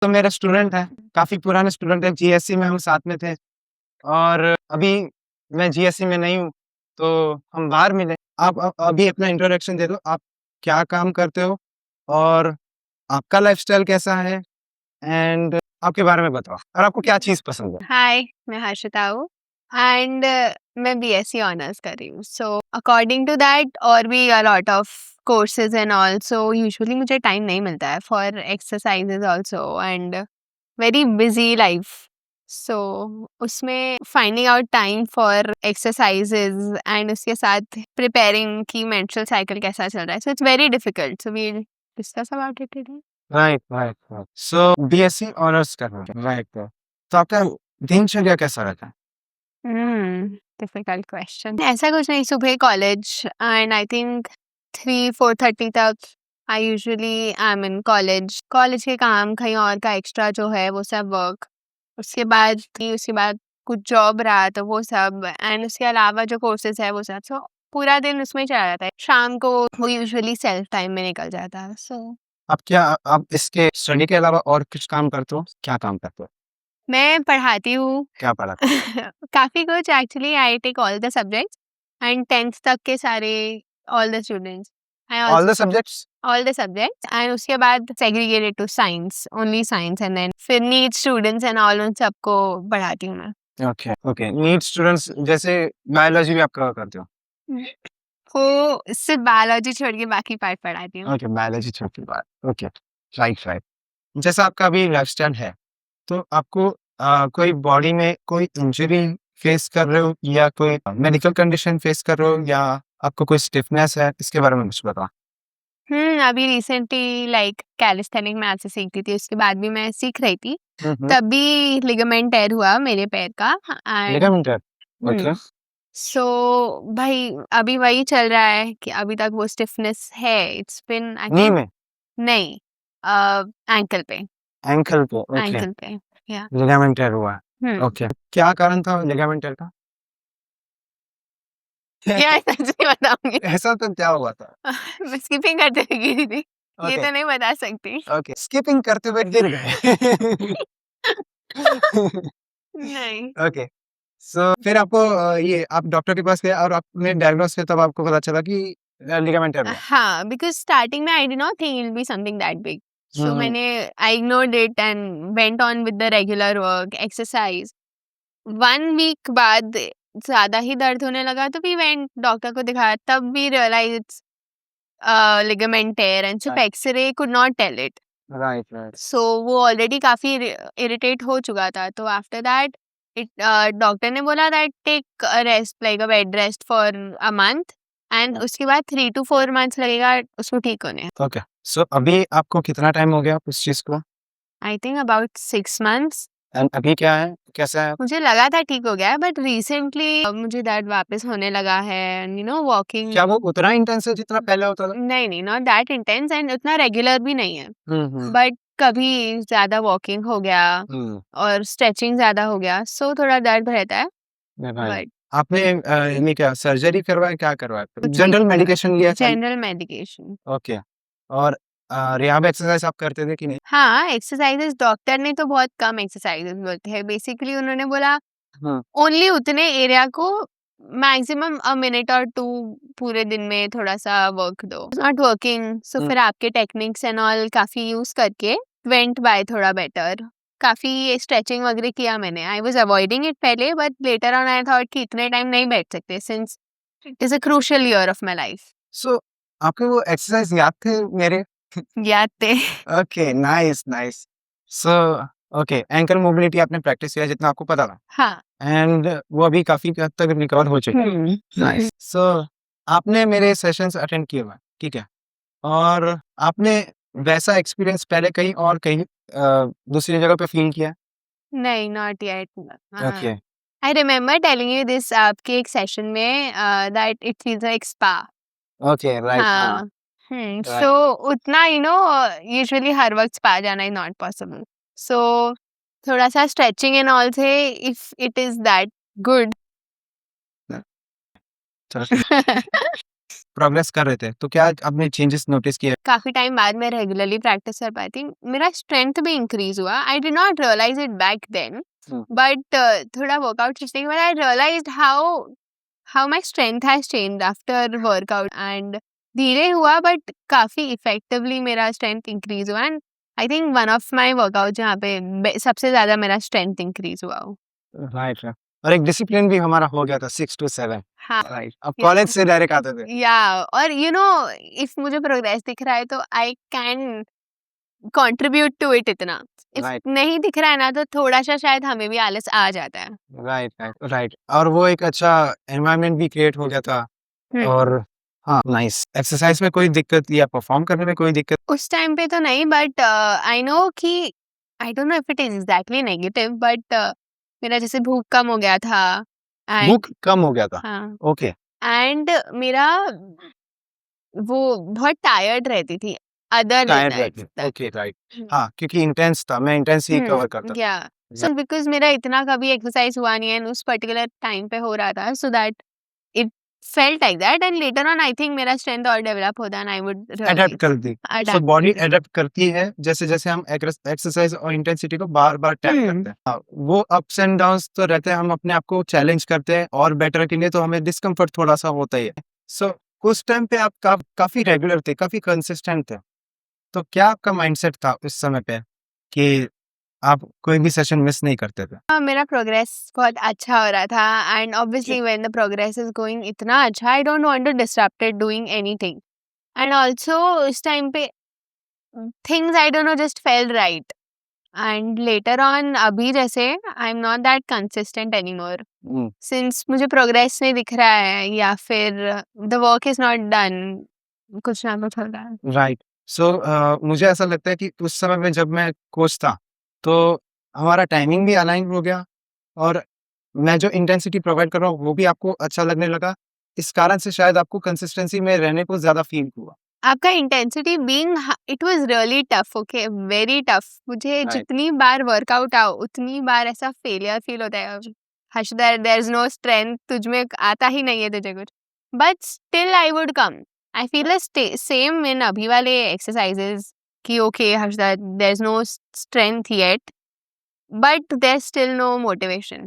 तो मेरा स्टूडेंट है, काफ़ी पुराने स्टूडेंट है, जीएससी में हम साथ में थे और अभी मैं जीएससी में नहीं हूँ, तो हम बाहर मिले। आप अभी अपना इंट्रोडक्शन दे दो, आप क्या काम करते हो और आपका लाइफ़स्टाइल कैसा है? एंड आपके बारे में बताओ और आपको क्या चीज़ पसंद है? हाय, मैं हर्षिता हूँ एंड मैं बीएससी ऑनर्स कर रही हूँ। सो अकॉर्डिंग टू दैट और भी a lot of courses and all, so usually मुझे टाइम नहीं मिलता है for exercises also and very busy life. So उसमें finding out time for exercises and उसके साथ प्रिपेयरिंग की मेंस्ट्रुअल साइकिल कैसा चल रहा है, so it's very difficult, so we discuss about it today. Right. So BSc honours कर रहे हो, राइट। तो आपका दिनचर्या कैसा रहता है? Difficult question. ऐसा कुछ नहीं, सुबह कॉलेज एंड आई थिंक 3-4:30 तक I usually I am in college. College के काम कहीं और का एक्स्ट्रा जो है वो सब वर्क, उसके बाद कुछ जॉब रहा तो वो सब एंड उसके अलावा जो कोर्सेज है वो सब, सो पूरा दिन उसमें चला जाता है। शाम को वो यूजुअली सेल्फ टाइम में निकल जाता है। सो आप इसके स्टडी के अलावा और कुछ काम करते हो? क्या काम करते हो? मैं पढ़ाती हूँ क्या पढ़ाते हो? काफ़ी कुछ actually. I take all the subjects and 10th तक के सारे, all the students. I all the also subjects? All the subjects and उसके बाद segregated to science, only science and then फिर नीट स्टूडेंट्स एंड ऑल, उन सबको पढ़ाती हूँ मैं। ओके। नीट स्टूडेंट्स जैसे बायोलॉजी भी आप कवर करते हो? वो सिर्फ बायोलॉजी छोड़ के बाकी पार्ट पढ़ाती हूँ। ओके, बायोलॉजी छोड़ के बात। Okay, right. जैसा आपका अभी लाइफ़स्टाइल है, तो आपको कोई बॉडी में कोई इंजरी फेस कर रहे हो या कोई मेडिकल कंडीशन फेस कर रहे हो या आपको कोई स्टिफनेस है? इसके बारे में कुछ बताओ। अभी रिसेंटली लाइक कैलिस्थेनिक मैं आज से सीखती थी, उसके बाद भी मैं सीख रही थी, हुँ। तभी लिगामेंट टेयर हुआ मेरे पैर का एंड लिगामेंट है? ओके। सो भाई अभी वही चल रहा है कि अभी तक वो स्टिफनेस है। It's been I knee think, में? नहीं, एंकल पे, एंकल पे? ओके, एंकल पे, या लिगामेंट टेयर हुआ है। हम्म ओके, क्या कारण था लिगामेंट टेयर का? या सच नहीं बताऊंगी। ऐसा तो क्या हुआ था? मैं स्किपिंग करते हुए गिरी थी, ये ओके, तो नहीं बता सकती। ओके, स्किपिंग करते हुए गिर गए। नहीं। ओके, सो फिर आपको ये आप डॉक्टर के पास गए और आपने डायग्नोस किया तब आपको पता चला कि लिगामेंट टेयर हुआ है। हाँ, बिकॉज स्टार्टिंग में I did not think it will be something that big, so hmm, मैंने I ignored it and went on with the regular work exercise. 1 week बाद ज्यादा ही दर्द होने लगा तो वी वेंट डॉक्टर को दिखाया, तब we realise it's ligament tear and सिर्फ right, X-ray could not tell it. Right. So वो ऑलरेडी काफी इरिटेट हो चुका था, तो आफ्टर दैट इट डॉक्टर ने बोला that take rest like a bed rest for a month and उसके बाद 3 to 4 months लगेगा उसको ठीक होने। ओके, सो अभी आपको कितना टाइम हो गया उस चीज़ को? I think about 6 months। And अभी क्या है? कैसा है? मुझे लगा था ठीक हो गया है बट रिसेंटली मुझे दर्द वापस होने लगा है एंड वॉकिंग। क्या वो उतना इंटेंस है जितना पहले होता था? नहीं, नॉट दैट इंटेंस एंड उतना रेगुलर भी नहीं है, हुँ। बट कभी ज्यादा वॉकिंग हो गया हुँ, और स्ट्रेचिंग ज्यादा हो गया, सो थोड़ा दर्द रहता है राइट। बट आपने यानी क्या सर्जरी करवाया, क्या करवाया? कुछ नहीं जनरल करवाया। मेडिकेशन लिया खाली? General medication. ओके, और रिहैब एक्सरसाइज़ आप करते थे कि नहीं? हाँ, एक्सरसाइजेस डॉक्टर ने तो बहुत कम एक्सरसाइजेस बोलते हैं, बेसिकली उन्होंने बोला हाँ, ओनली उतने एरिया को मैक्सिमम अ मिनट और 2 पूरे दिन में थोड़ा सा वर्क दो, नॉट वर्किंग, सो हुँ, फिर आपके टेक्निक्स एंड ऑल काफी यूज करके वेंट बाय थोड़ा बेटर। काफी स्ट्रेचिंग वगैरह किया मैंने, आई वाज अवॉइडिंग इट पहले but later on I thought कि इतने टाइम नहीं बैठ सकते since it is a crucial year of my life. So आपको वो एक्सरसाइज़ याद थे मेरे? याद थे। Okay, nice. So okay, ankle mobility आपने प्रैक्टिस किया जितना आपको पता था हाँ। एंड वो अभी काफ़ी हद तक रिकवर हो चुका है। नाइस। सो आपने मेरे सेशंस अटेंड किए हुए हैं, ठीक है? और आपने वैसा एक्सपीरियंस पहले कहीं और कहीं दूसरी जगह पे फ़ील किया है? नहीं, not yet. Okay, I remember telling you this आपके एक सेशन में that it feels like spa. Okay, right, हाँ, हाँ। सो राइट। उतना यूजुअली हर वक्त स्पा जाना इज नॉट पॉसिबल, सो थोड़ा सा स्ट्रेचिंग एंड ऑल से if it is that good. चलो ठीक प्रोग्रेस कर रहे थे, तो क्या आपने चेंजेस नोटिस किए? काफ़ी टाइम बाद मैं रेगुलरली प्रैक्टिस कर पाई थी। मेरा स्ट्रेंथ भी इंक्रीज़ हुआ। I did not realise it back then, but थोड़ा वर्कआउट सीखने के बाद I realised how my strength has changed after workout, and धीरे हुआ बट काफ़ी इफ़ेक्टिवली मेरा स्ट्रेंथ इंक्रीज़ हुआ, and I think one of my workout जहाँ पे सबसे ज़्यादा मेरा स्ट्रेंथ इंक्रीज़ हुआ हो। Right, right. और एक डिसिप्लिन भी हमारा हो गया था 6 टू 7। हाँ, राइट, अब कॉलेज से डायरेक्ट आते थे। या और इफ मुझे प्रोग्रेस दिख रहा है तो I can contribute to it इतना। इफ राइट, नहीं दिख रहा है ना तो थोड़ा-सा शायद हमें भी आलस आ जाता है। Right, right, right. और वो एक अच्छा एनवायरनमेंट भी क्रिएट हो गया था। हुँ। और हाँ, नाइस। एक्सरसाइज में कोई दिक्कत या परफॉर्म करने में कोई दिक्कत? उस टाइम पे तो नहीं, बट आई नो कि आई don't know if it is exactly negative, but मेरा जैसे भूख कम हो गया था, एंड भूख कम हो गया था। हाँ, ओके, एंड मेरा वो बहुत टायर्ड रहती थी अदर टायर्ड नाइट्स रहते। दैट। Okay, right. हुँ। हाँ, क्योंकि इंटेंस था, मैं इंटेंस ही कवर करता था। या सो बिकॉज़ मेरा इतना कभी एक्सरसाइज हुआ नहीं है, एंड उस पर्टिकुलर टाइम पे हो रहा था, so that it felt like that, and later on I think मेरा स्ट्रेंथ और डेवलप होता, एंड आई वुड अडैप्ट कर दी। सो अडैप्ट बॉडी अडैप्ट करती है जैसे-जैसे हम एक्सरसाइज और इंटेंसिटी को बार-बार टैप करते हैं। हाँ, वो अप्स एंड डाउन्स तो रहते हैं, हम अपने आप को चैलेंज करते हैं और बेटर के लिए तो हमें डिस्कम्फर्ट थोड़ा-सा होता ही है। सो उस टाइम पे आप काफ़ी रेगुलर थे, काफ़ी कंसिस्टेंट थे। तो क्या आपका माइंडसेट था उस समय पे कि आप कोई भी सेशन मिस नहीं करते थे? हाँ, मेरा प्रोग्रेस बहुत अच्छा हो रहा था, and obviously when the progress is going इतना अच्छा, I don't want to disrupt it doing anything, and also उस टाइम पे things I don't know just felt right, and later on अभी जैसे I am not that consistent anymore, hmm, since मुझे progress नहीं दिख रहा है या फिर the work is not done, कुछ ना कुछ हो रहा है। राइट। सो मुझे ऐसा लगता है कि उस समय में जब मैं कोच था, तो हमारा टाइमिंग भी अलाइन हो गया और मैं जो इंटेंसिटी प्रोवाइड कर रहा हूँ, वो भी आपको अच्छा लगने लगा। इस कारण से शायद आपको कंसिस्टेंसी में रहने को ज़्यादा फ़ील हुआ। आपका intensity being it was really tough, okay, very tough. मुझे राइट, जितनी बार वर्कआउट आओ उतनी बार ऐसा फेलियर फील होता है, Harsh there is no strength, तुझ में आता ही नहीं है तुझे कुछ, but still I would come. I feel same in अभी वाले एक्सरसाइजेस कि okay Harsh there is no strength yet, but there still no motivation.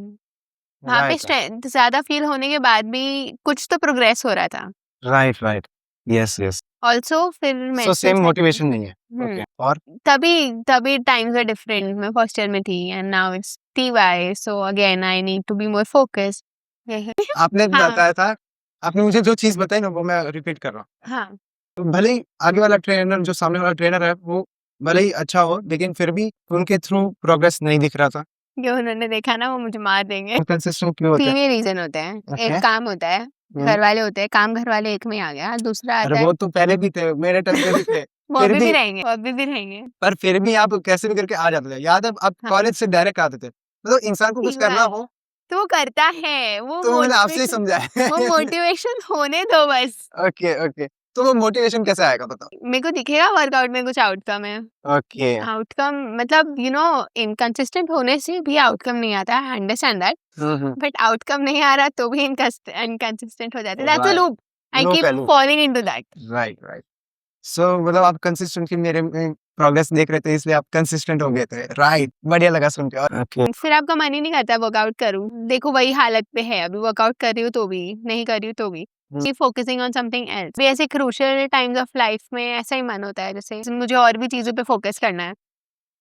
वहाँ पे राइट, स्ट्रेंथ ज्यादा फील होने के बाद भी कुछ तो प्रोग्रेस हो रहा था। Right, right. Yes, yes. Also फिर so menstrual same cycle. Motivation नहीं है। ओके, और तभी टाइम्स वर डिफरेंट, मैं फर्स्ट ईयर में थी and now it's TY, so again I need to be more focused. यही आपने हाँ, बताया था, आपने मुझे जो चीज़ बताई ना, वो मैं रिपीट कर रहा हूँ। हाँ, तो भले ही आगे वाला ट्रेनर, जो सामने वाला ट्रेनर है, वो भले ही अच्छा हो, लेकिन फिर भी उनके थ्रू प्रोग्रेस नहीं दिख रहा था। ये उन्होंने देखा ना वो मुझे मार देंगे। कंसिस्टेंट क्यों होता है? 3 ही रीज़न होते हैं, ओके। एक काम होता है, हुँ। घरवाले होते हैं, काम घरवाले एक में आ गया, दूसरा अरे आता है वो तो पहले भी थे, मेरे टाइम पे भी थे। वो फिर अभी भी भी रहेंगे, वो अभी भी रहेंगे। पर फिर भी आप कैसे भी करके आ जाते थे। याद है, आप हाँ, कॉलेज से डायरेक्ट आते थे। मतलब इंसान को कुछ करना टीवाई हो, तो वो करता है, तो मैंने आपसे ही समझा है। वो मोटिवेशन होने दो बस। Okay, okay. तो वो मोटिवेशन कैसे आएगा बताओ? मेरे को दिखेगा वर्कआउट में कुछ आउटकम है। ओके। आउटकम मतलब इनकंसिस्टेंट होने से भी आउटकम नहीं आता है, I understand that, hmm, hmm. But outcome नहीं आ रहा तो भी इनकंसिस्टेंट हो जाते, that's a right. Loop, I loop keep है, loop. Falling into that. Right, right. So मतलब आप कंसिस्टेंटली मेरे में प्रोग्रेस देख रहे थे, इसलिए आप कंसिस्टेंट हो गए थे। राइट, बढ़िया लगा सुन के। और ओके। फिर आपका मन ही नहीं करता वर्कआउट करूं, देखो वही हालत पे है अभी, वर्कआउट कर रही हूँ तो भी, नहीं कर रही हूँ तो भी, हुँ। फोकसिंग ऑन समथिंग एल्स भी। ऐसे क्रूशियल टाइम्स ऑफ लाइफ में ऐसा ही मन होता है जैसे मुझे और भी चीजों पे फोकस करना है,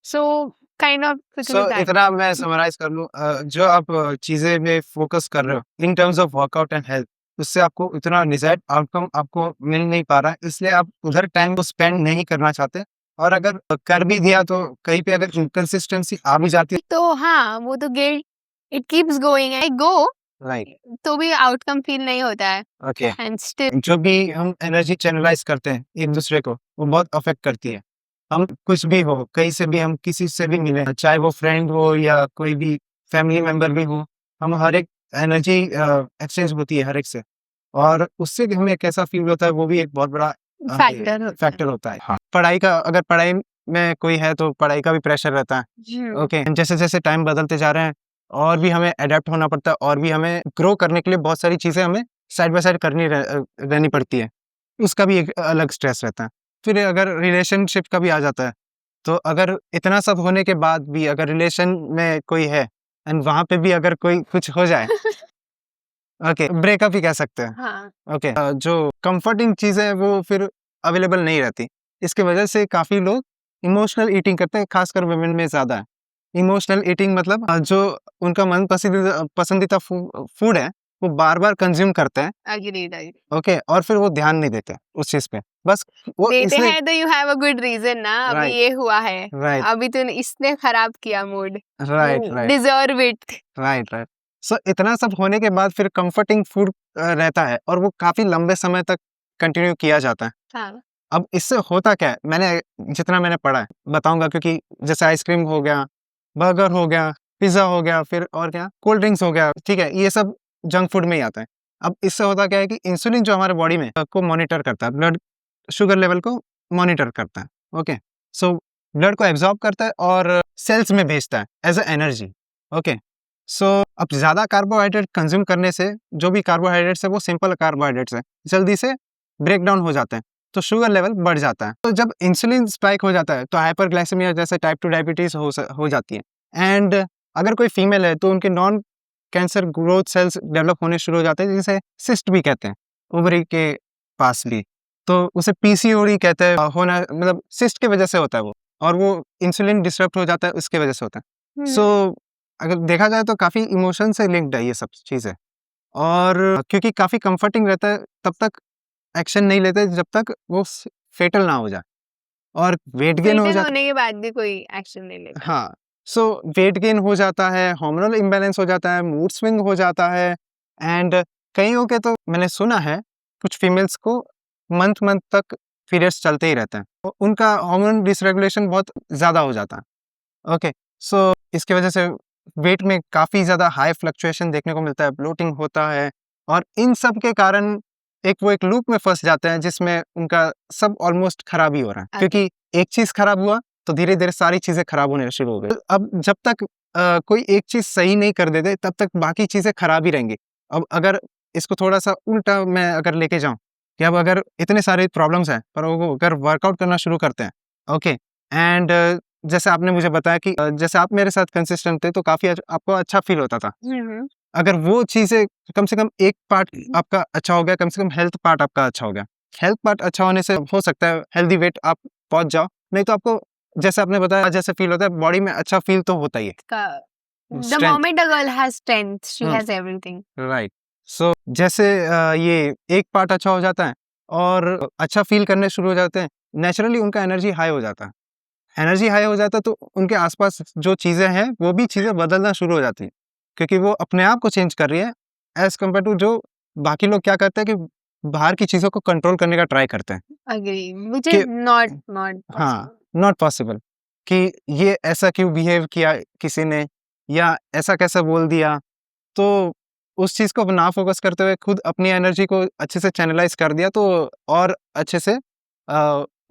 सो काइंड ऑफ सो इतना मैं समराइज़ कर लूँ, जो आप चीज़ें में फ़ोकस कर रहे हो in terms of workout and health, उससे आपको इतना डिज़ायर्ड आउटकम आपको मिल नहीं पा रहा है, इसलिए आप उधर टाइम को स्पेंड नहीं करना चाहते। और अगर कर भी दिया तो कहीं पे अगर इनकंसिस्टेंसी आ भी जाती है। तो हाँ, वो तो guilt, it keeps going, I go right, तो भी आउटकम फील नहीं होता है, ओके। एंड स्टिल जो भी हम एनर्जी चैनलाइज़ करते हैं एक-दूसरे को, वो बहुत अफ़ेक्ट करती है। हम कुछ भी हो, कहीं से भी हम किसी से भी मिलें, चाहे वो फ्रेंड हो या कोई भी फैमिली मेंबर भी हो, हम हर एक एनर्जी एक्सचेंज होती है हर एक से, और उससे भी हमें कैसा फ़ील होता है, वो भी एक बहुत बड़ा फैक्टर होता है। फैक्टर होता है। हाँ, पढ़ाई का, अगर पढ़ाई में कोई है तो पढ़ाई का भी प्रेशर रहता है। हम्म, ओके, जैसे-जैसे टाइम बदलते जा रहे हैं और भी हमें अडैप्ट होना पड़ता है, और भी हमें ग्रो करने के लिए बहुत सारी चीज़ें हमें साइड बाय साइड रहनी पड़ती है। उसका भी एक अलग स्ट्रेस रहता है। फिर अगर रिलेशनशिप का भी आ जाता है, तो अगर इतना सब होने के बाद भी अगर रिलेशन में कोई है एंड वहाँ पे भी अगर कोई कुछ हो जाए, ओके, ब्रेकअप ही कह सकते हैं। हाँ। ओके, जो कंफर्टिंग चीज़ें हैं वो फिर अवेलेबल नहीं रहती। इसकी वजह से काफ़ी लोग इमोशनल ईटिंग करते हैं, खासकर वुमेन में ज़्यादा है। इमोशनल ईटिंग मतलब जो उनका मन पसंदीदा फूड है, वो बार-बार कंज़्यूम करते हैं, एग्रीड, एग्रीड। ओके, और फिर वो ध्यान नहीं देते उस चीज़ पे। बस वो देते इसलिए हैं तो you have a good reason ना, अभी राइट, ये हुआ है, राइट, अभी तूने इसने खराब किया mood, right, you right, deserve it. Right, right. So इतना सब होने के बाद फिर कंफर्टिंग फूड रहता है और वो काफ़ी लंबे समय तक कंटिन्यू किया जाता है। हाँ। अब इससे होता क्या है? जितना मैंने पढ़ा है, बताऊँगा, क्योंकि जैसे आइसक्रीम हो गया, बर्गर हो गया, पिज़्ज़ा हो गया, फिर और क्या, कोल्ड ड्रिंक्स हो गया, ठीक है? ये सब जंक फूड में ही आता है। अब इससे होता क्या है कि इंसुलिन जो हमारे बॉडी में को मॉनिटर करता है, ब्लड शुगर लेवल को मॉनिटर करता है, ओके? सो ब्लड को एब्ज़ॉर्ब करता है और सेल्स में भेजता है एज़ अ एनर्जी, ओके? सो अब ज़्यादा कार्बोहाइड्रेट कंज़्यूम करने से जो भी कार्बोहाइड्रेट्स है वो सिंपल कार्बोहाइड्रेट्स हैं, जल्दी से ब्रेक डाउन हो जाते हैं। तो शुगर लेवल बढ़ जाता है। तो जब इंसुलिन स्पाइक हो जाता है तो हाइपरग्लाइसेमिया जैसे टाइप 2 डायबिटीज़ हो जाती है। एंड अगर कोई फीमेल है तो उनके non cancer growth cells develop होने शुरू हो जाते हैं, जिसे सिस्ट भी कहते हैं, ओवरी के पास भी। तो उसे पीसीओडी कहते हैं, होना मतलब सिस्ट की वजह से होता है वो, और वो इंसुलिन डिसरप्ट हो जाता है, उसकी वजह से होता है। हुँ। सो अगर देखा जाए तो काफ़ी इमोशन से लिंक्ड है ये सब चीज़ें, और क्योंकि काफ़ी कंफर्टिंग रहता है तब तक एक्शन नहीं लेते जब तक वो फेटल ना हो जाए, और वेट गेन हो फेटल जाता होने के बाद भी कोई एक्शन नहीं लेता। हाँ, सो वेट गेन हो जाता है, हार्मोनल इम्बैलेंस हो जाता है, मूड स्विंग हो जाता है, एंड कईयों के तो मैंने सुना है कुछ फीमेल्स को मंथ तक पीरियड्स चलते ही रहते हैं, तो उनका हार्मोन डिसरेगुलेशन बहुत ज़्यादा हो जाता है। ओके, सो इसकी वजह से वेट में काफ़ी ज़्यादा हाई फ्लक्चुएशन देखने को मिलता है, ब्लोटिंग होता है, और इन सब के कारण वो एक लूप में फँस जाते हैं जिसमें उनका सब ऑलमोस्ट खराब ही हो रहा है। क्योंकि एक चीज़ खराब हुआ तो धीरे-धीरे सारी चीज़ें खराब होने शुरू हो गई। अब जब तक कोई एक चीज़ सही नहीं कर देते तब तक बाकी चीज़ें खराब ही रहेंगी। अब अगर इसको थोड़ा-सा उल्टा मैं अगर लेके जाऊँ कि अब अगर इतने सारे प्रॉब्लम्स हैं, पर वो अगर वर्कआउट करना शुरू करते हैं, ओके, एंड जैसे आपने मुझे बताया कि जैसे आप मेरे साथ कंसिस्टेंट थे तो काफ़ी आपको अच्छा फ़ील होता था। हुँ, हुँ। अगर वो चीज़ें कम से कम एक पार्ट आपका अच्छा हो गया, कम से कम हेल्थ पार्ट आपका अच्छा हो गया। हेल्थ पार्ट अच्छा होने से हो सकता है हेल्दी वेट आप पहुँच जाओ, नहीं तो आपको जैसे आपने बताया जैसे फ़ील होता है बॉडी में अच्छा फ़ील तो होता ही है। का the strength moment a girl has strength, she hmm, has everything. Right. So जैसे ये एक पार्ट अच्छा हो जाता है और अच्छा फ़ील करने शुरू हो जाते हैं, नेचुरली उनका एनर्जी हाई हो जाता है। एनर्जी हाई हो जाता है तो उनके आस-पास जो चीज़ें हैं, वो भी चीज़ें बदलना शुरू हो जाती हैं। क्योंकि वो अपने आप को चेंज कर रही है एज़ कम्पेयर टू जो बाकी लोग क्या करते हैं कि बाहर की चीज़ों को कंट्रोल करने का ट्राई करते हैं एग्री, व्हिच कि इज़ नॉट हाँ, पॉसिबल। नॉट पॉसिबल कि ये ऐसा क्यों बिहेव किया किसी ने, या ऐसा कैसे बोल दिया। तो उस चीज़ को ना फ़ोकस करते हुए खुद अपनी एनर्जी को अच्छे से चैनलाइज़ कर दिया तो और अच्छे से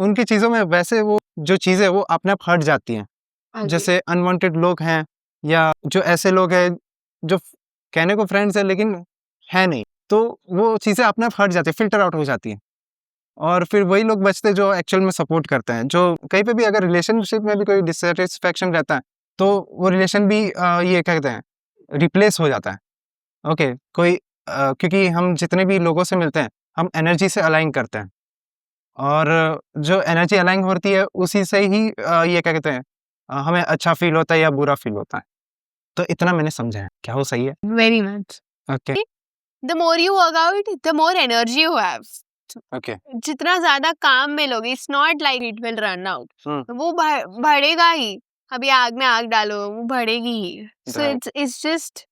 उनकी चीज़ों में वैसे वो जो चीज़ें वो अपने आप हट जाती हैं। एग्री। जैसे अनवांटेड लोग हैं, या जो ऐसे लोग हैं जो कहने को फ्रेंड्स हैं लेकिन है नहीं, तो वो चीज़ें अपने आप हट जाती हैं, फ़िल्टर आउट हो जाती हैं, और फिर वही लोग बचते हैं जो एक्चुअल में सपोर्ट करते हैं। जो कहीं पे भी अगर रिलेशनशिप में भी कोई डिससैटिस्फैक्शन रहता है, तो वो रिलेशन भी ये क्या कहते हैं, रिप्लेस हो जाता है। ओके, क्योंकि हम जितने भी लोगों से मिलते हैं, हम एनर्जी से अलाइन करते हैं, और जो एनर्जी अलाइन होती है उसी से ही ये क्या कहते हैं, हमें अच्छा फ़ील होता है या बुरा फ़ील होता है। तो इतना मैंने समझा है। क्या वो सही है? Very much. Okay, the more you work out, the more energy you have. Okay. जितना ज़्यादा काम में लोगे, it's not like it will run out. Hmm, वो बढ़ेगा ही। अभी आग में आग डालो, वो बढ़ेगी ही। सो right,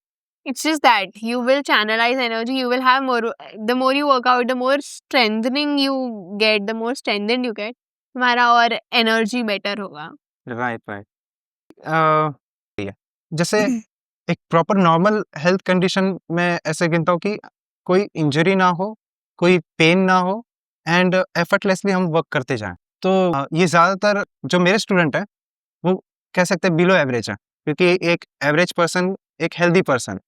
it's just that you will channelize energy, you will have more, the more you work out, the more strengthening you get, the more strengthened you get, तुम्हारा और एनर्जी बेटर होगा। Right, right. सही है। जैसे एक proper normal health condition में ऐसे गिनता हूँ कि कोई इंजरी ना हो, कोई पेन ना हो, एंड एफर्टलेसली हम वर्क करते जाएँ। तो ये ज़्यादातर जो मेरे स्टूडेंट हैं, वो कह सकते हैं बिलो एवरेज है, क्योंकि एक एवरेज पर्सन एक हेल्दी पर्सन,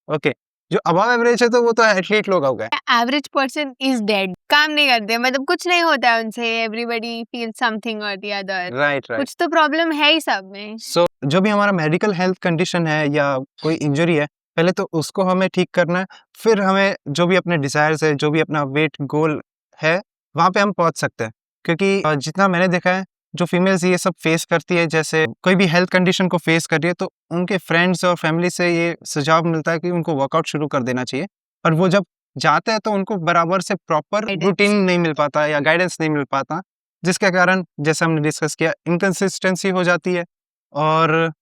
ओके, जो अबव एवरेज है तो वो तो एथलीट लोग हो गए। एवरेज पर्सन इज डेड, काम नहीं करते, मतलब कुछ नहीं होता है उनसे, एवरीबॉडी फील समथिंग और द अदर, राइट राइट। कुछ तो प्रॉब्लम है ही सब में। सो जो भी हमारा मेडिकल हेल्थ कंडीशन है या कोई इंजरी है, पहले तो उसको हमें ठीक करना है, फिर हमें जो भी अपने डिजायर्स है, जो भी अपना वेट गोल है, वहाँ पे हम पहुँच सकते हैं। क्योंकि जितना मैंने देखा है, जो फीमेल्स ये सब फेस करती है, जैसे कोई भी हेल्थ कंडीशन को फेस कर रही है, तो उनके फ्रेंड्स और फैमिली से ये सुझाव मिलता है कि उनको वर्कआउट शुरू कर देना चाहिए। और वो जब जाते हैं तो उनको बराबर से प्रॉपर Guidance. रूटीन नहीं मिल पाता या गाइडेंस नहीं मिल पाता, जिसके कारण जैसे हमने डिस्कस किया, इनकंसिस्टेंसी हो जाती है और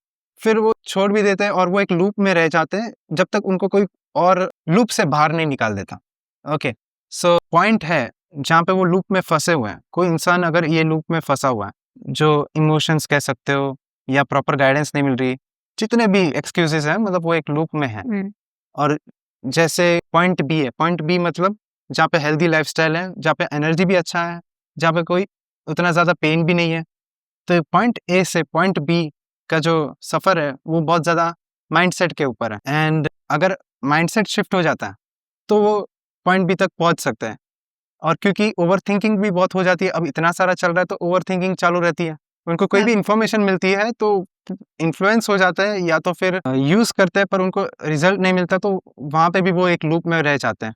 फिर वो छोड़ भी देते हैं और वो एक लूप में रह जाते हैं जब तक उनको कोई और लूप से बाहर नहीं निकाल देता। ओके, सो पॉइंट है जहाँ पे वो लूप में फंसे हुए हैं। कोई इंसान अगर ये लूप में फंसा हुआ है, जो इमोशंस कह सकते हो या प्रॉपर गाइडेंस नहीं मिल रही, जितने भी एक्सक्यूजेस हैं, मतलब वो एक लूप में है। और जैसे पॉइंट बी है, पॉइंट बी मतलब जहाँ पे हेल्दी लाइफस्टाइल है, जहाँ पे एनर्जी भी अच्छा है, जहाँ पे कोई उतना ज़्यादा पेन भी नहीं है। तो पॉइंट ए से पॉइंट बी का जो सफ़र है वो बहुत ज़्यादा माइंडसेट के ऊपर है। एंड अगर माइंडसेट शिफ्ट हो जाता है तो वो पॉइंट बी तक पहुंच सकते हैं। और क्योंकि ओवर थिंकिंग भी बहुत हो जाती है, अब इतना सारा चल रहा है तो ओवर थिंकिंग चालू रहती है। उनको कोई भी इंफॉर्मेशन मिलती है तो इन्फ्लुएंस हो जाता है, या तो फिर यूज़ करते हैं पर उनको रिजल्ट नहीं मिलता, तो वहाँ पे भी वो एक लूप में रह जाते हैं।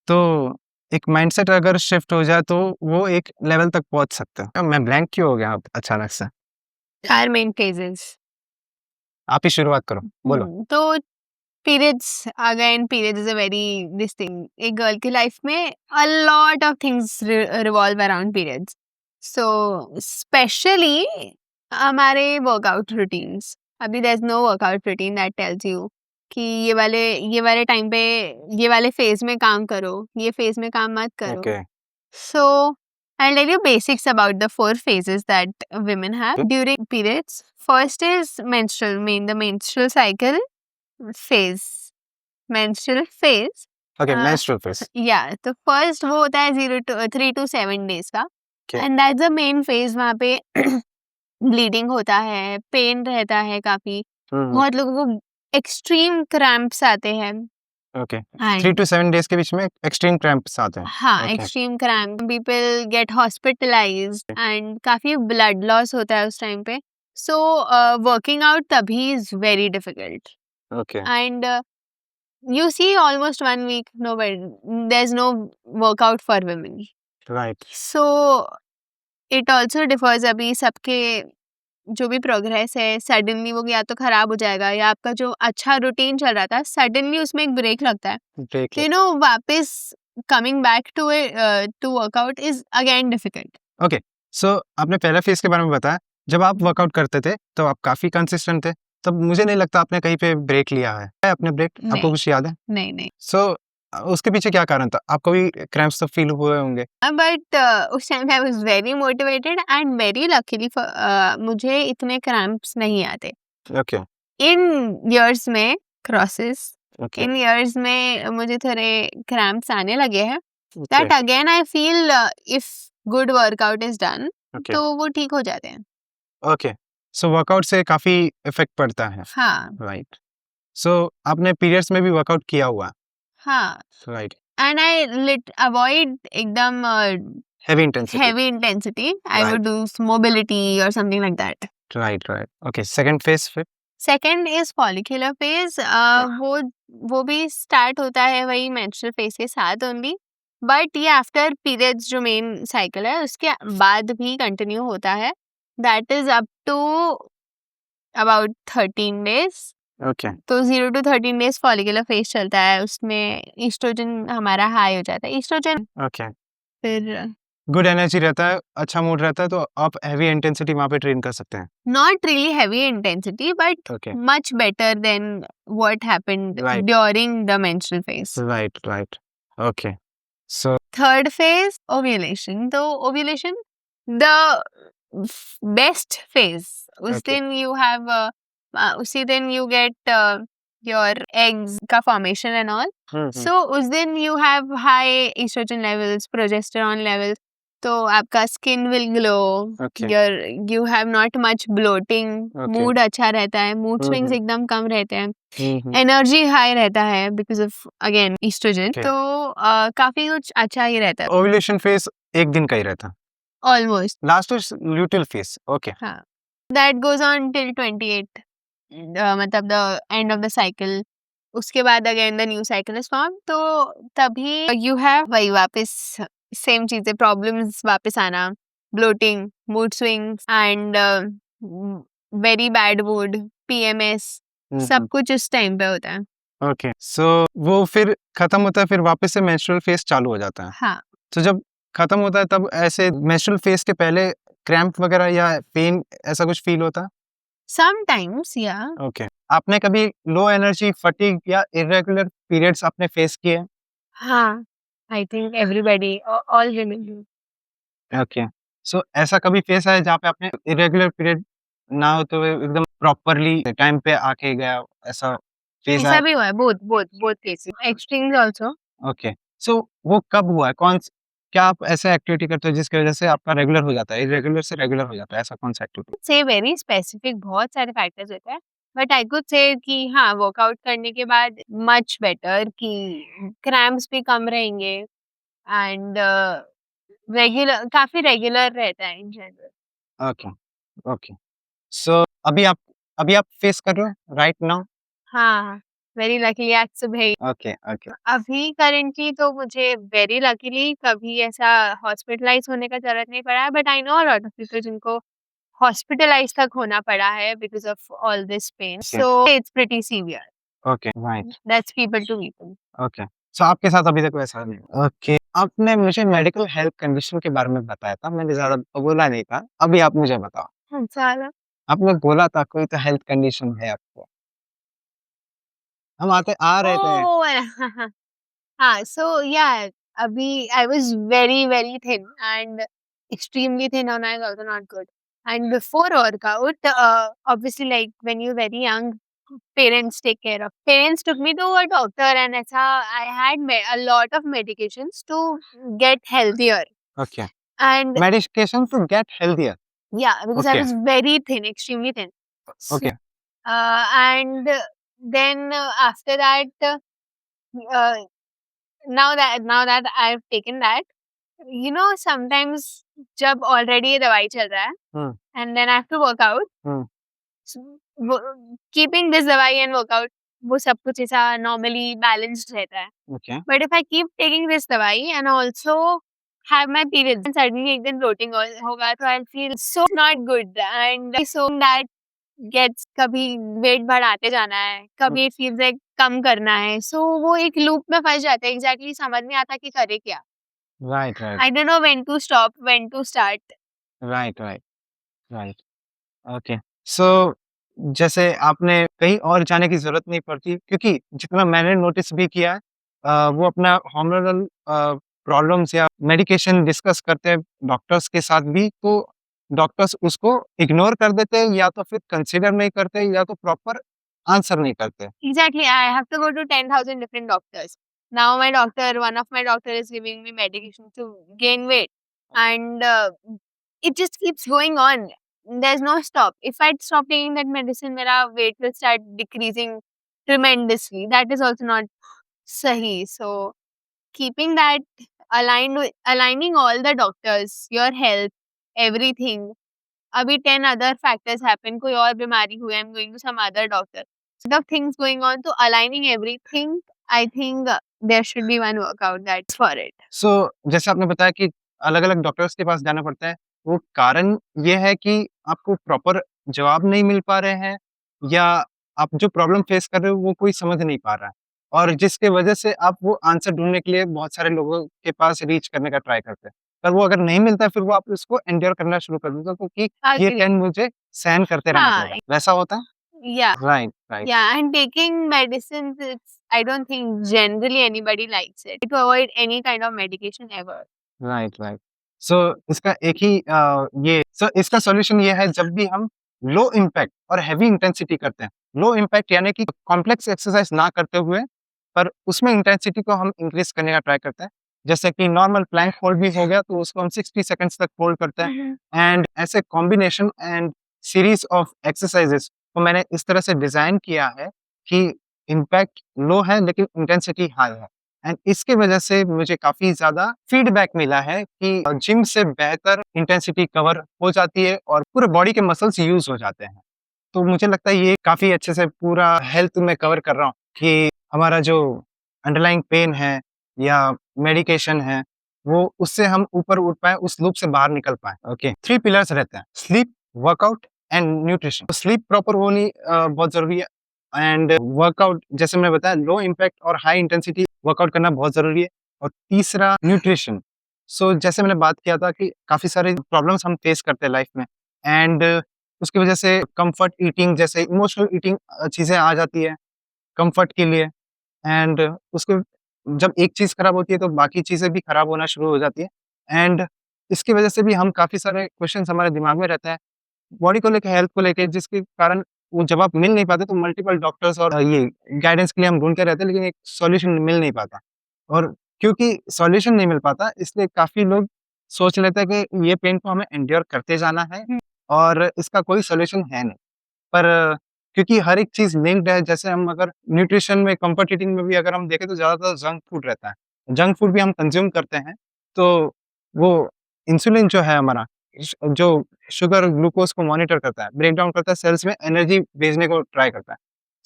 तो एक माइंडसेट अगर शिफ्ट हो जाए तो वो एक लेवल तक पहुंच सकता है। मैं ब्लैंक क्यों हो गया अब अचानक से? 4 मेन फेजेस। आप ही शुरुआत करो, बोलो। तो periods again, periods is a very this thing, एक गर्ल की लाइफ में a lot of things revolve around periods. So specially हमारे वर्कआउट रूटीन्स, अभी there is no workout routine that tells you कि ये वाले टाइम पे ये वाले फेज में काम करो, ये फेज में काम मत करो। Okay, So, I'll tell you basics about the 4 phases that women have during periods. First is the menstrual cycle phase. Menstrual phase. Okay, uh, menstrual phase. yeah, तो first वो होता है 3 to 7 days का, Okay. and that's the main phase। वहाँ पे bleeding होता है, pain रहता है काफी, बहुत लोगों को एक्सट्रीम क्रैम्प्स आते हैं। ओके, And 3 to 7 डेज के बीच में एक्सट्रीम क्रैम्प्स आते हैं। हाँ, Okay. Extreme cramp, people get hospitalised and काफी ब्लड लॉस होता है उस टाइम पे। सो वर्किंग आउट तभी is very difficult, okay, and you see almost 1 week there's no workout for women। Right. So it also differs, अभी सबके जो भी प्रोग्रेस है सडनली वो या तो खराब हो जाएगा, या आपका जो अच्छा रूटीन चल रहा था सडनली उसमें एक ब्रेक लगता है, ब्रेक तो वापस coming back to workout is again difficult. Okay, so आपने पहला फेज के बारे में बताया। जब आप वर्कआउट करते थे तो आप काफी कंसिस्टेंट थे, तब मुझे नहीं लगता आपने कहीं पे ब्रेक लिया है अपने ब्रेक, आपको नहीं। कुछ याद है? नहीं, सो उसके पीछे क्या कारण था? आपको भी क्रैम्प्स तो फील हुए होंगे? बट उस time I was very motivated and very luckily मुझे इतने क्रैम्प्स नहीं आते। ओके, इन इयर्स में क्रॉसेस, ओके, इन इयर्स में मुझे थोड़े क्रैम्प्स आने लगे हैं, okay, that again I feel if good workout is done okay, तो वो ठीक हो जाते हैं। ओके। सो वर्कआउट से काफी इफेक्ट पड़ता है, हाँ राइट। सो आपने पीरियड्स में भी वर्कआउट किया हुआ, हाँ, राइट? एंड आई अवॉइड एकदम heavy intensity, heavy intensity। I Right. would do mobility or something like that। Right right. Okay, second phase फिर? Second is follicular phase. वो भी स्टार्ट होता है वही मेंस्ट्रुअल फेज के साथ ओनली, बट ये आफ्टर पीरियड्स जो मेन साइकिल है उसके बाद भी कंटिन्यू होता है। That is up to about 13 days. Okay, तो 0 to 13 डेज फॉलिकुलर फेज चलता है, उसमें ईस्ट्रोजन हमारा हाई हो जाता है। Estrogen okay. फिर गुड एनर्जी रहता है, अच्छा मूड रहता है, तो आप हेवी इंटेंसिटी वहाँ पे ट्रेन कर सकते हैं। not really heavy intensity but okay, much better than what happened Right. during the menstrual phase। Right right. Okay, so Third phase, ovulation। तो ovulation the best phase। उस Okay. दिन you have उसी दिन you get your eggs का formation and all। So उस दिन you have high estrogen levels, progesterone levels, तो आपका skin will glow, okay. You have not much bloating, okay. Mood अच्छा रहता है, मूड स्विंग्स हम्म। एकदम कम रहते हैं, हम्म। एनर्जी हाई रहता है because of again estrogen. Okay. तो काफी कुछ अच्छा ही रहता है ओव्यूलेशन फेज एक दिन का ही रहता, almost. Last is luteal phase. Okay. हाँ, दैट गोज ऑन टिल 28, मतलब the end of the cycle. उसके बाद again the new cycle is form, तो तभी यू हैव वही वापस सेम चीजें, प्रॉब्लम्स वापस आना, bloating, mood swings and very bad mood, PMS, सब कुछ उस टाइम पे होता है। ओके, सो वो फिर खत्म होता है, फिर वापस से मेंस्ट्रुअल फेज चालू हो जाता है। हाँ, तो जब खत्म होता है तब ऐसे मेंस्ट्रुअल फेज के पहले क्रैम्प वगैरह या पेन ऐसा कुछ फील होता है? समटाइम्स या ओके। आपने कभी लो एनर्जी, फटीग या इर्रेगुलर पीरियड्स आपने फेस किए हैं? हाँ, I think everybody, all women do। Okay. So ऐसा कभी फेस आया जहाँ पे आपने इर्रेगुलर पीरियड ना होते हुए एकदम प्रॉपर्ली टाइम पे आके गया, ऐसा फेस ऐसा आया? भी हुआ है, both cases, extremes also. Okay. So वो कब हुआ है? क्या आप ऐसा एक्टिविटी करते हो जिसकी वजह से आपका रेगुलर हो जाता है, इर्रेगुलर से रेगुलर हो जाता है, ऐसा कौन सा एक्टिविटी? से वेरी स्पेसिफिक, बहुत सारे फैक्टर्स होते हैं, बट आई कुड से कि हाँ, वर्कआउट करने के बाद मच बेटर, कि क्रैम्प्स भी कम रहेंगे एंड रेगुलर, काफी रेगुलर रहता है इन जनरल। ओके। ओके। सो अभी आप फेस कर रहे हो राइट नाउ? हाँ, वेरी लकीली आज सुबह ही। ओके। ओके। अभी करेंटली तो मुझे वेरी लकीली कभी ऐसा हॉस्पिटलाइज होने का जरूरत नहीं पड़ा है, but I know a lot of people जिनको हॉस्पिटलाइज तक होना पड़ा है because of all this pain, okay. So it's pretty severe. Okay. Right. That's people to people. Okay. So आपके साथ अभी तक वैसा नहीं हुआ। ओके। आपने मुझे मेडिकल हेल्थ कंडीशन के बारे में बताया था, मैंने ज़्यादा बोला नहीं था। अभी आप मुझे बताओ। सारा आपने बोला था कोई तो हेल्थ कंडीशन है आपको। हम आते आ रहे थे। ओह हाँ, so yeah, अभी I was very very thin and extremely thin, and I was also not good. And before workout, obviously like when you're very young, parents take care of. Parents took me to a doctor, and ऐसा I had a lot of medications to get healthier. Okay. And medication to get healthier. yeah, because I okay. was very thin, extremely thin. So, okay. and then after that, uh, now that I've taken that, you know, sometimes जब already ये दवाई चल रहा है हुँ। and then I have to work out, hmm. so, keeping this दवाई and workout, वो सब कुछ ऐसा normally balanced रहता है. Okay. But if I keep taking this दवाई and also have my periods and suddenly एक दिन bloating होगा, तो I'll feel so not good, and so that gets, कभी वेट बढ़ाते जाना है, कभी it feels like कम करना है, so वो एक लूप में फंस जाता है, एग्जैक्टली समझ नहीं आता कि करे क्या. Right, right, I don't know when to stop, when to start. Right, right, right. Okay. So जैसे आपने कहीं और जाने की ज़रूरत नहीं पड़ती, क्योंकि जितना मैंने नोटिस भी किया है वो अपना हार्मोनल प्रॉब्लम्स या मेडिकेशन डिस्कस करते हैं डॉक्टर्स के साथ भी, तो डॉक्टर्स उसको इग्नोर कर देते हैं, या तो फिर कंसीडर नहीं करते, या तो प्रॉपर आंसर नहीं करते। Exactly, I have to go to 10,000 different doctors. Now my doctor, one of my doctor is giving me medication to gain weight, and it just keeps going on. There's no stop. If I stop taking that medicine, my weight will start decreasing tremendously. That is also not sahi. So keeping that aligned with, aligning all the doctors, your health, everything. अभी 10 other factors happen, कोई और बीमारी हुई, I'm going to some other doctor. Set of things going on, so aligning everything, I think there should be one workout that's for it. सो जैसे आपने बताया कि अलग-अलग डॉक्टर्स के पास जाना पड़ता है, वो कारण ये है कि आपको प्रॉपर जवाब नहीं मिल पा रहे हैं, या आप जो प्रॉब्लम फेस कर रहे हो वो कोई समझ नहीं पा रहा है, और जिसके वजह से आप वो आंसर ढूँढने के लिए बहुत सारे लोगों के पास रीच करने का ट्राई करते हैं। पर वो अगर नहीं मिलता है, फिर वो आप उसको एंड्योर करना शुरू कर देते हो, क्योंकि ये Agree. 10 मुझे सहन करते रहना हाँ, पड़ेगा। वैसा होता है? yeah, right, right, yeah, and taking medicines, I don't think generally anybody likes it. To avoid any kind of medication ever. Right, right. So इसका एक ही इसका सॉल्यूशन ये है, जब भी हम लो इम्पैक्ट और हेवी इंटेंसिटी करते हैं, लो इम्पैक्ट यानी कि कॉम्प्लेक्स एक्सरसाइज ना करते हुए, पर उसमें इंटेंसिटी को हम इंक्रीज करने का ट्राई करते हैं, जैसे कि नॉर्मल प्लैंक होल्ड भी हो गया तो उसको हम 60 सेकंड्स तक होल्ड करते हैं एंड ऐसे combination and series of exercises को मैंने इस तरह से डिजाइन किया है कि इम्पैक्ट लो है लेकिन इंटेंसिटी हाई है एंड इसके वजह से मुझे काफी ज्यादा फीडबैक मिला है कि जिम से बेहतर इंटेंसिटी कवर हो जाती है और पूरे बॉडी के मसल्स यूज हो जाते हैं। तो मुझे लगता है ये काफी अच्छे से पूरा हेल्थ में कवर कर रहा हूँ कि हमारा जो अंडरलाइंग पेन है या मेडिकेशन है वो उससे हम ऊपर उठ पाए, उस लूप से बाहर निकल पाए। ओके, 3 पिलर्स रहते हैं, स्लीप, वर्कआउट एंड न्यूट्रिशन। तो स्लीप प्रॉपर होनी बहुत जरूरी है एंड वर्कआउट जैसे मैंने बताया लो इम्पैक्ट और हाई इंटेंसिटी वर्कआउट करना बहुत जरूरी है। और तीसरा न्यूट्रिशन। सो जैसे मैंने बात किया था कि काफी सारे प्रॉब्लम्स हम फेस करते हैं लाइफ में एंड उसकी वजह से कंफर्ट ईटिंग जैसे इमोशनल ईटिंग चीजें आ जाती है कंफर्ट के लिए एंड उसको जब एक चीज खराब होती है तो बाकी चीजें भी खराब होना शुरू हो जाती है एंड इसकी वजह से भी हम काफी सारे क्वेश्चंस हमारे दिमाग में रहता है बॉडी को लेकर, हेल्थ को लेकर, जिसके कारण वो जवाब मिल नहीं पाते तो मल्टीपल डॉक्टर्स और ये गाइडेंस के लिए हम ढूंढते रहते हैं लेकिन एक सॉल्यूशन मिल नहीं पाता। और क्योंकि सॉल्यूशन नहीं मिल पाता इसलिए काफी लोग सोच लेते हैं कि ये पेन को हमें एंड्योर करते जाना है और इसका कोई सॉल्यूशन है नहीं। पर क्योंकि हर एक चीज़ लिंक्ड है, जैसे हम अगर न्यूट्रिशन में, कम्फर्ट ईटिंग में भी अगर हम देखें तो ज़्यादातर जंक फूड रहता है। जंक फूड भी हम कंज़्यूम करते हैं, तो वो इंसुलिन जो है हमारा, जो शुगर, ग्लूकोज़ को मॉनिटर करता है, ब्रेक डाउन करता है, सेल्स में एनर्जी भेजने को ट्राई करता है।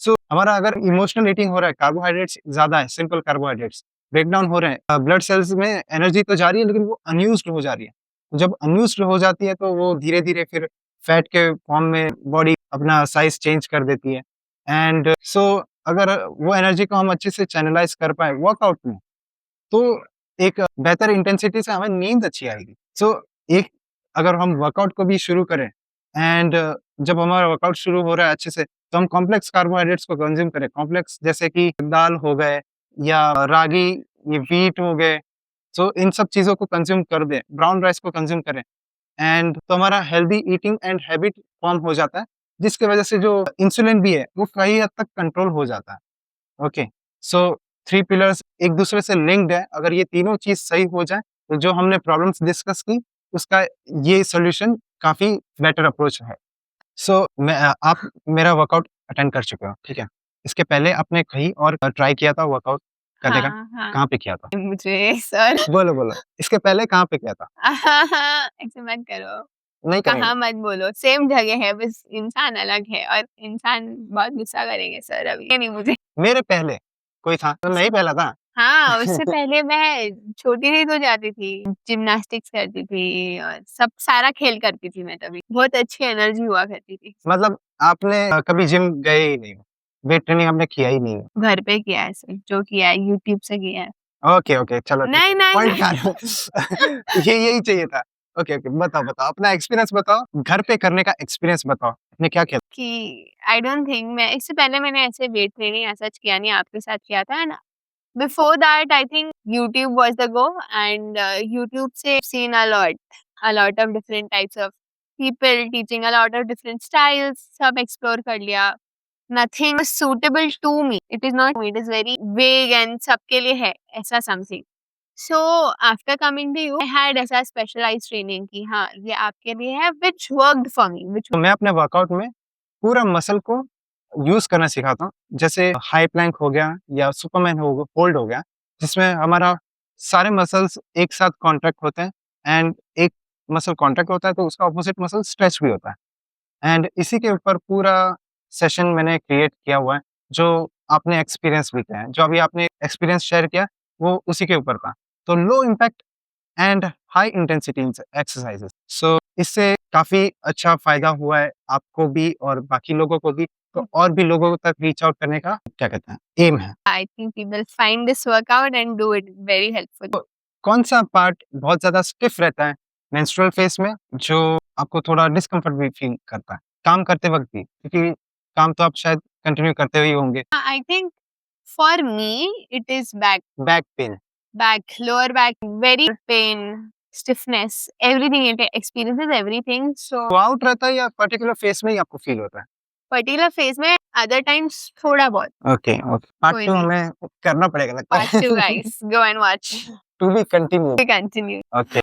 सो हमारा अगर इमोशनल ईटिंग हो रहा है, कार्बोहाइड्रेट्स ज़्यादा है, सिंपल कार्बोहाइड्रेट्स, ब्रेक डाउन हो रहे हैं, ब्लड सेल्स में एनर्जी तो जा रही है लेकिन वो अनयूज़्ड हो जा रही है। जब अनयूज़्ड हो जाती है तो वो धीरे-धीरे फिर फैट के फॉर्म में बॉडी अपना साइज़ चेंज कर देती है एंड सो अगर वो एनर्जी को हम अच्छे से चैनलाइज़ कर पाएँ वर्कआउट में, तो एक बेहतर इंटेंसिटी से हमें नींद अच्छी आएगी। सो एक अगर हम वर्कआउट को भी शुरू करें एंड जब हमारा वर्कआउट शुरू हो रहा है अच्छे से, तो हम कॉम्प्लेक्स कार्बोहाइड्रेट्स को कंज़्यूम करें। कॉम्प्लेक्स जैसे कि दाल हो गए या रागी, ये व्हीट हो गए, सो इन सब चीज़ों को कंज़्यूम कर दें, ब्राउन राइस को कंज़्यूम करें। एंड तो हमारा healthy eating and habit form हो जाता है, जिसकी वजह से जो इंसुलिन भी है, वो कई हद तक कंट्रोल हो जाता है। ओके, सो 3 पिलर्स एक दूसरे से लिंक्ड है, अगर ये तीनों चीज़ सही हो जाए, तो जो हमने प्रॉब्लम्स डिस्कस की, उसका ये सॉल्यूशन काफ़ी बेटर अप्रोच है। सो आप मेरा वर्कआउट अटेंड कर चुके हो, ठीक है? इसके पहले आपने कहीं और ट्राई किया था वर्कआउट करने का? हाँ, हाँ। कहाँ पे किया था? मुझे सर बोलो, बोलो। इसके पहले कहाँ पे किया था? ऐसे मत करो। नहीं करेंगे। कहाँ मत बोलो, सेम जगह है बस इंसान अलग है और इंसान बहुत गुस्सा करेंगे सर अभी। ये नहीं मुझे मेरे पहले कोई था? तो मैं ही पहला था? हाँ, उससे पहले मैं छोटी थी तो जाती थी, जिम्नास्टिक्स करती थी और सब सारा खेल करती थी मैं तभी। बहुत अच्छी एनर्जी हुआ करती थी। मतलब आपने कभी जिम गए ही नहीं हो, वेट ट्रेनिंग आपने किया ही नहीं है। घर पे किया है ऐसे, जो किया है यूट्यूब से किया है। ओके, ओके, चलो ठीक नहीं, है, नहीं, पॉइंट नहीं। आ रहा ये यही चाहिए था। ओके, ओके, बताओ, बताओ, अपना एक्सपीरियंस बताओ, घर पे करने का एक्सपीरियंस बताओ, आपने क्या किया? कि आई डोंट थिंक मैं इससे पहले मैंने ऐसे वेट ट्रेनिंग ऐसा किया नहीं, आपके साथ किया था ना। Before that, I think YouTube was the go, and YouTube से seen a lot of different types of people teaching a lot of different styles. सब explore कर लिया. Nothing was suitable to me. It is not. It is very vague and सबके लिए है ऐसा something. So after coming to you, I had ऐसा specialized training कि हाँ ये आपके लिए है, which worked for me. Which तो मैं अपने वर्कआउट में पूरा मसल को यूज़ करना सिखाता हूँ। जैसे हाई प्लैंक हो गया या सुपरमैन होल्ड हो गया, जिसमें हमारा सारे मसल्स एक साथ कॉन्ट्रैक्ट होते हैं एंड एक मसल कॉन्ट्रैक्ट होता है तो उसका अपोजिट मसल स्ट्रेच भी होता है एंड इसी के ऊपर पूरा सेशन मैंने क्रिएट किया हुआ है, जो आपने एक्सपीरियंस भी किया है। जो अभी आपने एक्सपीरियंस शेयर किया, वो उसी के ऊपर था। तो low impact and high intensity exercises. So इससे काफ़ी अच्छा फ़ायदा हुआ है आपको भी और बाकी लोगों को भी, तो और भी लोगों तक रीच आउट करने का क्या कहते हैं, एम है। I think people find this workout and do it very helpful. कौन-सा पार्ट बहुत ज़्यादा स्टिफ रहता है मेंस्ट्रुअल फेज़ में, जो आपको थोड़ा डिस्कम्फर्ट भी फ़ील करता है, काम करते वक़्त भी? क्योंकि काम तो आप शायद कंटिन्यू करते हुए ही होंगे। I think for me, it is back pain, lower back, very pain, stiffness, everything. It experiences everything. So through-out रहता है या पर्टिकुलर फेज़ में ही आपको फ़ील होता है? particular phase में other times थोड़ा बहुत ओके, ओके। पार्ट कोई 2 नहीं. हमें करना पड़ेगा लगता Part है। 2 guys, go and watch. To be continue. We continue. Okay.